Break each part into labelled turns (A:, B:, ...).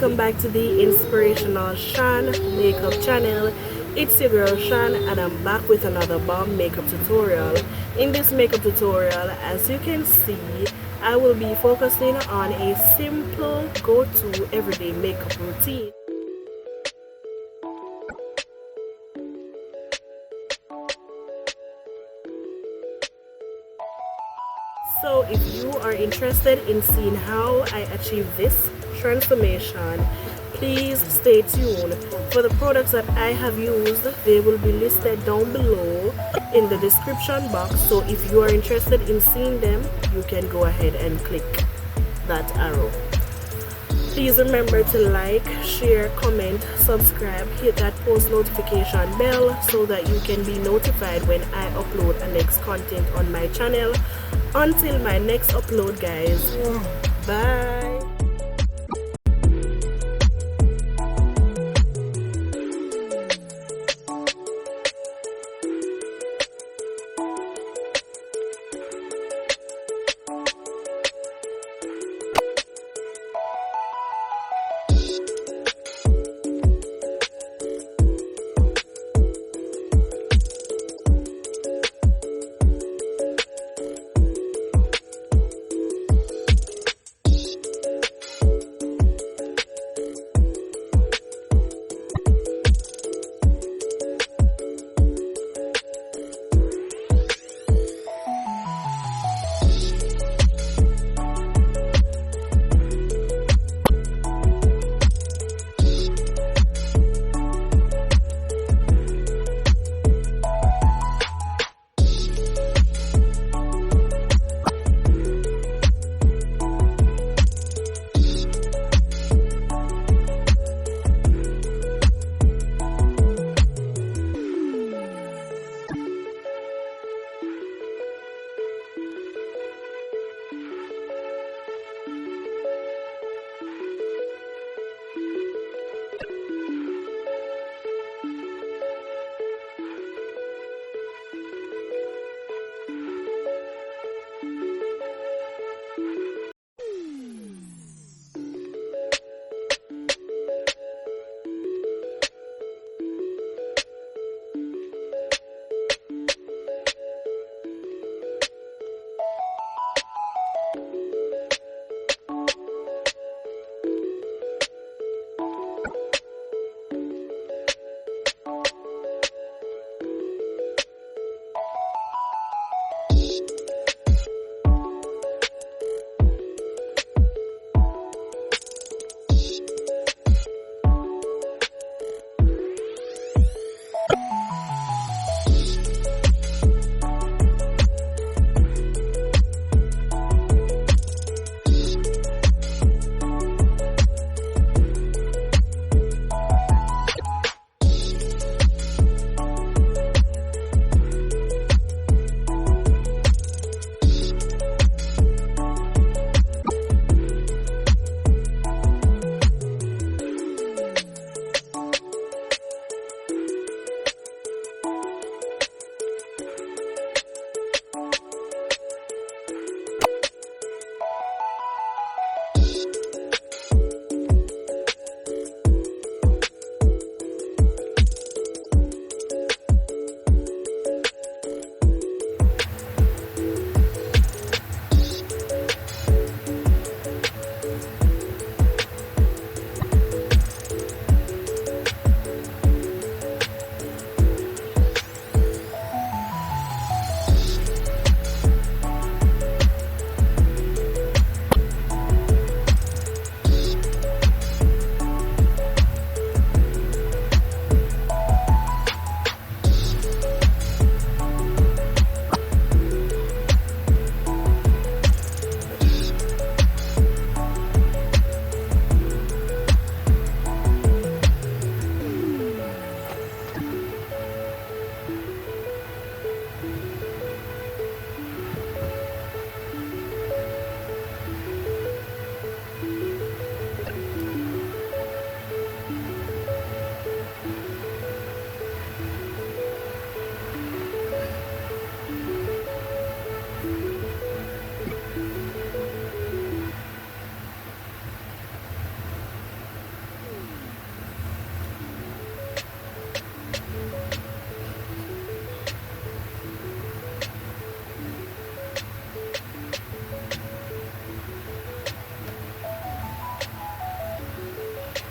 A: welcome back to the Inspirational Shan Makeup channel. It's your girl Shan and I'm back with another bomb makeup tutorial. In this makeup tutorial, as you can see, I will be focusing on a simple go-to everyday makeup routine. So if you are interested in seeing how I achieve this transformation, please stay tuned. For the products that I have used, they will be listed down below in the description box. So if you are interested in seeing them, you can go ahead and click that arrow. Please remember to like, share, comment, subscribe, hit that post notification bell so that you can be notified when I upload a next content on my channel. Until my next upload, guys, bye.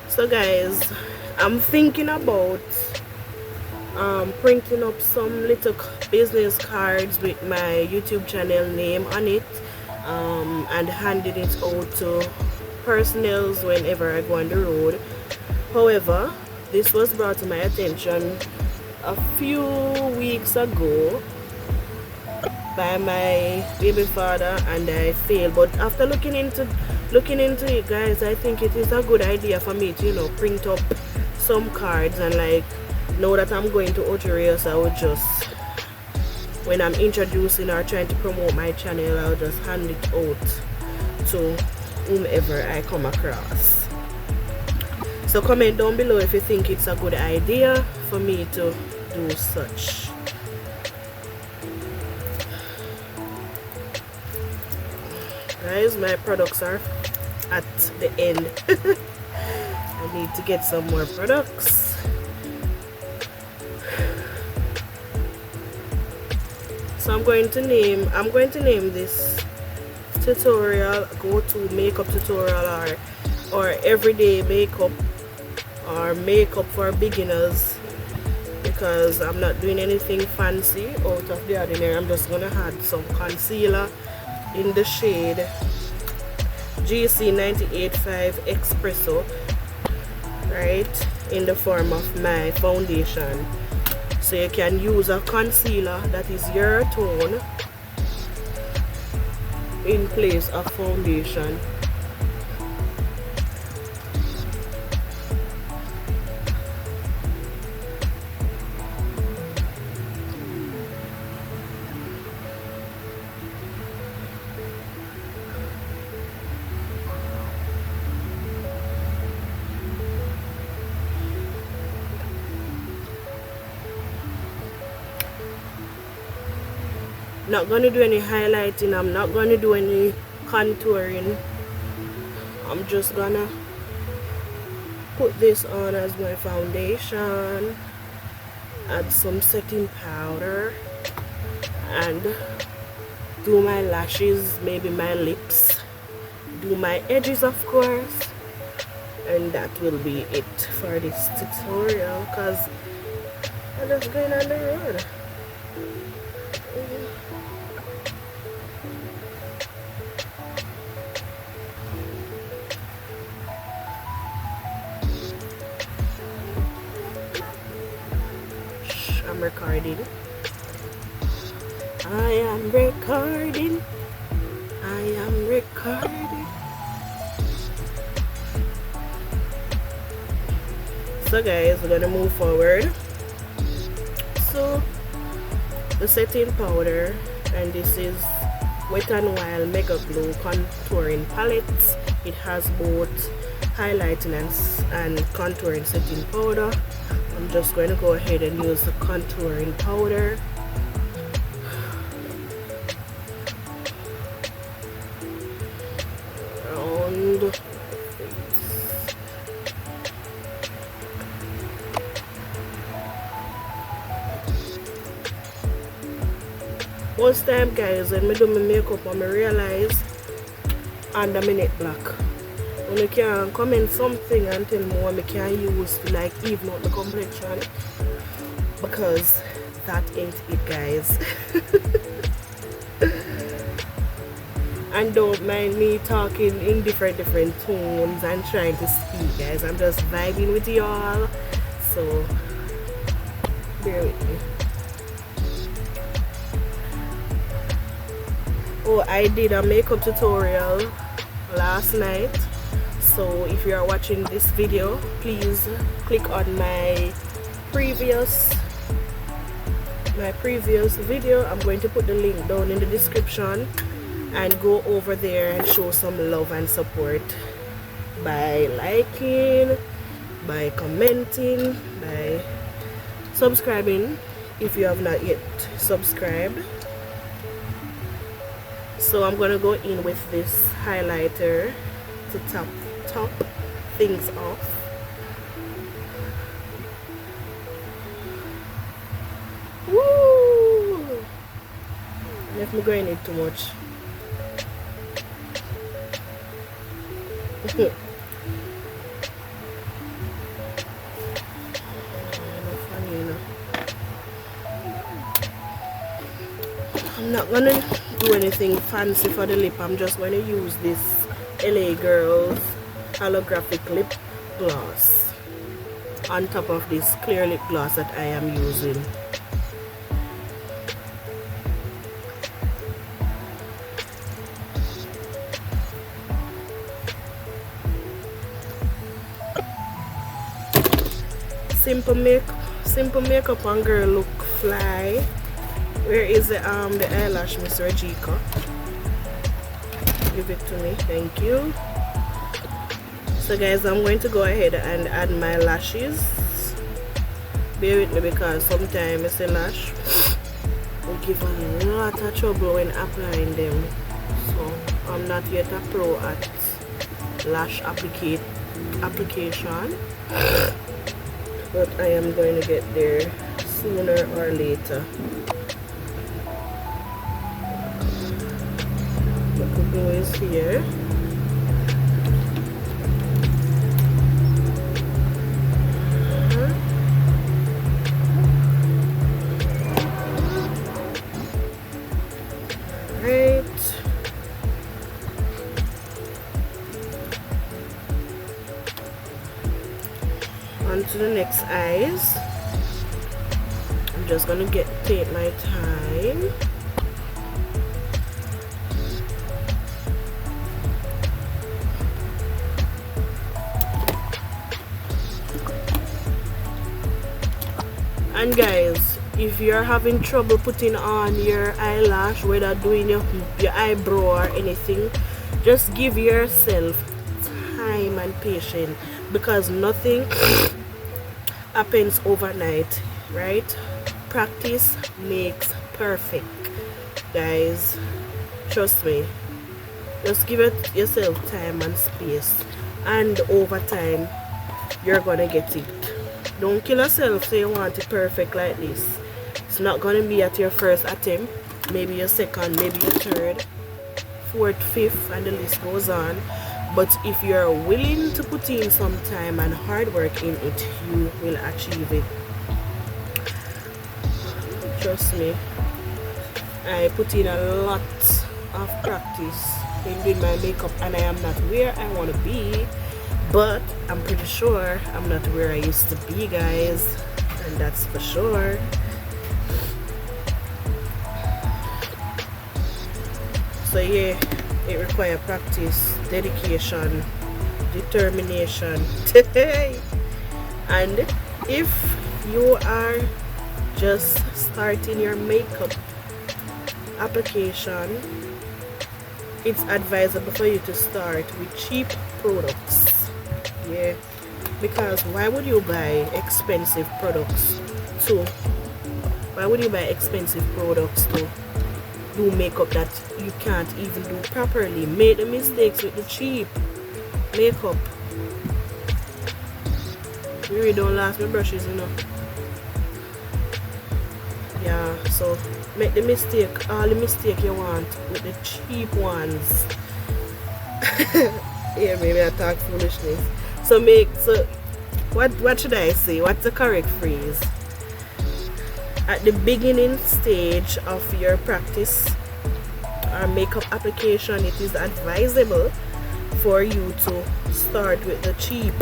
A: So guys, I'm thinking about printing up some little business cards with my YouTube channel name on it, and handing it out to personnels whenever I go on the road. However, this was brought to my attention a few weeks ago by my baby father, and I failed. But after looking into it, guys, I think it is a good idea for me to, you know, print up some cards, and like, know that I'm going to Ulteriors, I would just, when I'm introducing or trying to promote my channel, I'll just hand it out to whomever I come across. So comment down below if you think it's a good idea for me to do such. Guys, my products are at the end. I need to get some more products. So I'm going to name this tutorial go to makeup tutorial or everyday makeup or makeup for beginners, because I'm not doing anything fancy out of the ordinary. I'm just gonna add some concealer in the shade GC985 Espresso, right, in the form of my foundation. So you can use a concealer that is your tone in place of foundation. Not gonna do any highlighting, I'm not gonna do any contouring. I'm just gonna put this on as my foundation, add some setting powder, and do my lashes, maybe my lips, do my edges of course, and that will be it for this tutorial, because I'm just going on the road. I'm recording. I am recording. I am recording. So guys, we're gonna move forward. So the setting powder, and this is Wet n Wild Mega Glow contouring palette. It has both highlighting and contouring setting powder. I'm just going to go ahead and use the contouring powder. Around the face. Most time, guys, when I do my makeup, I realize under minute black. When you can comment something and tell me what I can use to like even out the complexion, because that ain't it, guys. And don't mind me talking in different tones and trying to speak, guys. I'm just vibing with y'all, so bear with me. Oh, I did a makeup tutorial last night. So if you are watching this video, please click on my previous video. I'm going to put the link down in the description, and go over there and show some love and support by liking, by commenting, by subscribing if you have not yet subscribed. So I'm gonna go in with this highlighter to top things off. if I'm going in too much. I'm not gonna do anything fancy for the lip. I'm just gonna use this LA Girls Holographic lip gloss on top of this clear lip gloss that I am using. Simple makeup on girl look fly. Where is the eyelash, Miss Regika? Give it to me, thank you. So guys, I'm going to go ahead and add my lashes. Bear with me because sometimes a lash will give a lot of trouble when applying them. So I'm not yet a pro at lash application, but I am going to get there sooner or later. The glue is here. To the next eyes. I'm just gonna take my time. And guys, if you're having trouble putting on your eyelash, whether doing your eyebrow or anything, just give yourself time and patience, because nothing happens overnight, right? Practice makes perfect, guys. Trust me. Just give it yourself time and space, and over time you're gonna get it. Don't kill yourself so you want it perfect like this. It's not gonna be at your first attempt, maybe your second, maybe your third, fourth, fifth, and the list goes on. But if you're willing to put in some time and hard work in it, you will achieve it. Trust me, I put in a lot of practice in doing my makeup, and I am not where I want to be, but I'm pretty sure I'm not where I used to be, guys, and that's for sure. So yeah, it requires practice, dedication, determination. And if you are just starting your makeup application, it's advisable for you to start with cheap products. Yeah, because why would you buy expensive products to do makeup that you can't even do properly? Make the mistakes with the cheap makeup. Really don't last my brushes, you know. Yeah, so make the mistake, all the mistake you want with the cheap ones. Yeah, maybe I talk foolishness. So what should I say? What's the correct phrase? At the beginning stage of your practice or makeup application, it is advisable for you to start with the cheap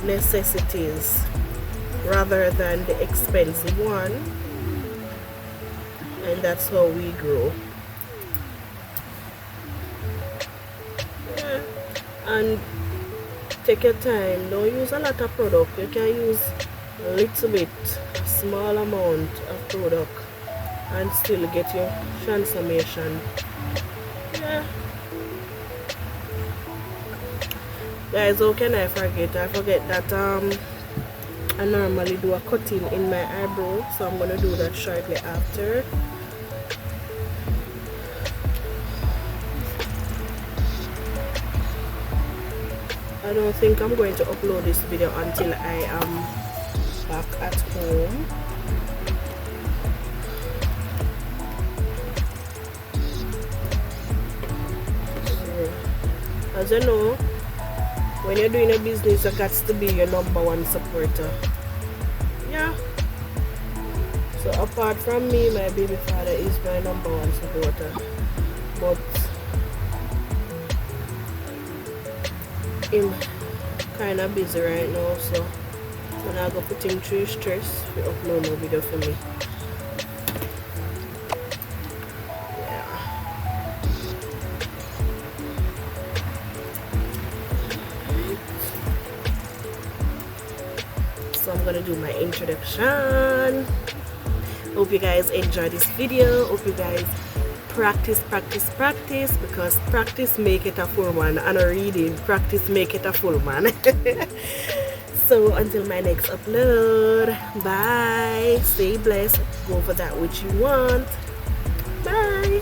A: necessities rather than the expensive one, and that's how we grow. Yeah. And take your time, don't use a lot of product. You can use a little bit, a small amount of product, and still get your transformation. Yeah. Guys, how can I forget? I forget that I normally do a cutting in my eyebrow, so I'm gonna do that shortly after. I don't think I'm going to upload this video until I am back at home. As you know, when you're doing a business, you got to be your #1 supporter. Yeah. So apart from me, my baby father is my #1 supporter. But him kind of busy right now, so when I go put him through stress, we upload no video for me. Yeah. So I'm gonna do my introduction. Hope you guys enjoy this video. Hope you guys practice, because practice make it a full man, and a reading practice make it a full man. So until my next upload, bye, stay blessed, go for that which you want, bye.